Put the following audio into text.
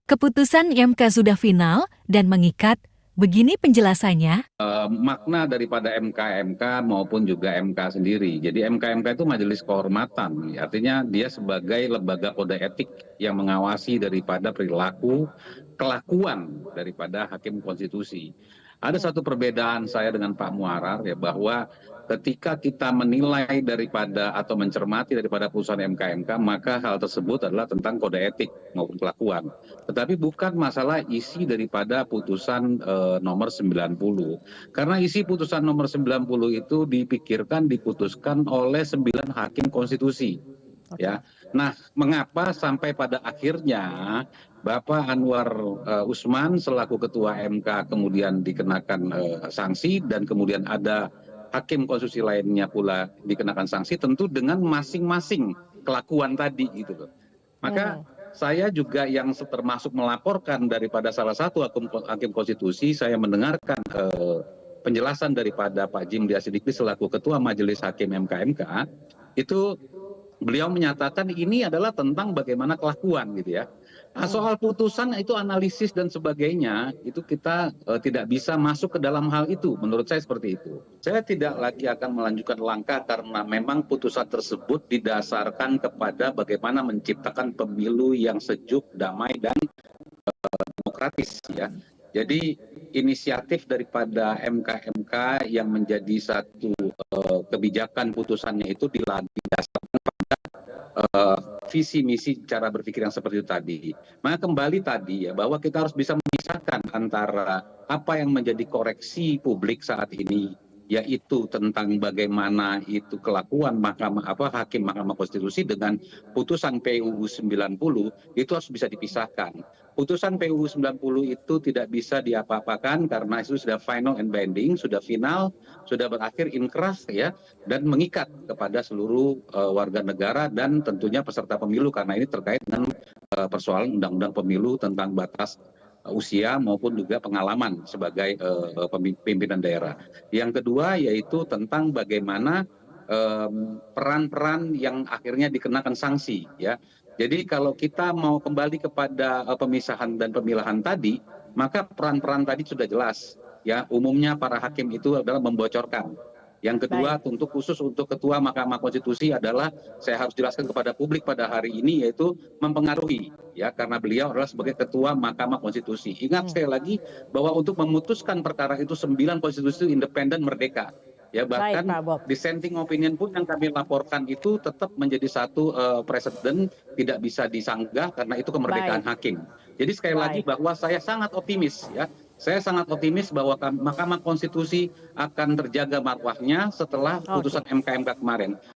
Keputusan MK sudah final dan mengikat, begini penjelasannya. Makna daripada MK maupun juga MK sendiri. Jadi MK itu majelis kehormatan, artinya dia sebagai lembaga kode etik yang mengawasi daripada perilaku, kelakuan daripada hakim konstitusi. Ada satu perbedaan saya dengan Pak Muarar ya, bahwa ketika kita menilai daripada atau mencermati daripada putusan MK, maka hal tersebut adalah tentang kode etik maupun kelakuan. Tetapi bukan masalah isi daripada putusan nomor 90. Karena isi putusan nomor 90 itu dipikirkan, diputuskan oleh 9 hakim konstitusi. Ya. Nah, mengapa sampai pada akhirnya Bapak Anwar Usman selaku Ketua MK kemudian dikenakan sanksi, dan kemudian ada hakim konstitusi lainnya pula dikenakan sanksi, tentu dengan masing-masing kelakuan tadi gitu loh. Maka saya juga yang termasuk melaporkan daripada salah satu hakim konstitusi, saya mendengarkan penjelasan daripada Pak Jimli Asidikri selaku Ketua Majelis Hakim MK, itu beliau menyatakan ini adalah tentang bagaimana kelakuan gitu ya. Nah, soal putusan itu analisis dan sebagainya, itu kita tidak bisa masuk ke dalam hal itu, menurut saya seperti itu. Saya tidak lagi akan melanjutkan langkah karena memang putusan tersebut didasarkan kepada bagaimana menciptakan pemilu yang sejuk, damai, dan demokratis ya. Jadi inisiatif daripada MK yang menjadi satu kebijakan putusannya itu didasarkan visi misi cara berpikir yang seperti itu tadi. Maka kembali tadi ya, bahwa kita harus bisa memisahkan antara apa yang menjadi koreksi publik saat ini, yaitu tentang bagaimana itu kelakuan hakim Mahkamah Konstitusi dengan putusan PUU 90, itu harus bisa dipisahkan. Putusan PUU 90 itu tidak bisa diapa-apakan karena itu sudah final and binding, sudah final, sudah berakhir inkrah ya, dan mengikat kepada seluruh warga negara dan tentunya peserta pemilu, karena ini terkait dengan persoalan undang-undang pemilu tentang batas usia maupun juga pengalaman sebagai pimpinan daerah. Yang kedua yaitu tentang bagaimana peran-peran yang akhirnya dikenakan sanksi ya. Jadi kalau kita mau kembali kepada pemisahan dan pemilahan tadi, maka peran-peran tadi sudah jelas ya. Umumnya para hakim itu adalah membocorkan. Yang kedua, tentu khusus untuk Ketua Mahkamah Konstitusi adalah saya harus jelaskan kepada publik pada hari ini, yaitu mempengaruhi ya, karena beliau adalah sebagai Ketua Mahkamah Konstitusi. Ingat sekali lagi bahwa untuk memutuskan perkara itu 9 konstitusi independen merdeka. Ya, bahkan dissenting opinion pun yang kami laporkan itu tetap menjadi satu presiden, tidak bisa disanggah karena itu kemerdekaan hakim. Jadi sekali lagi bahwa saya sangat optimis ya. Saya sangat optimis bahwa Mahkamah Konstitusi akan terjaga marwahnya setelah putusan MK kemarin.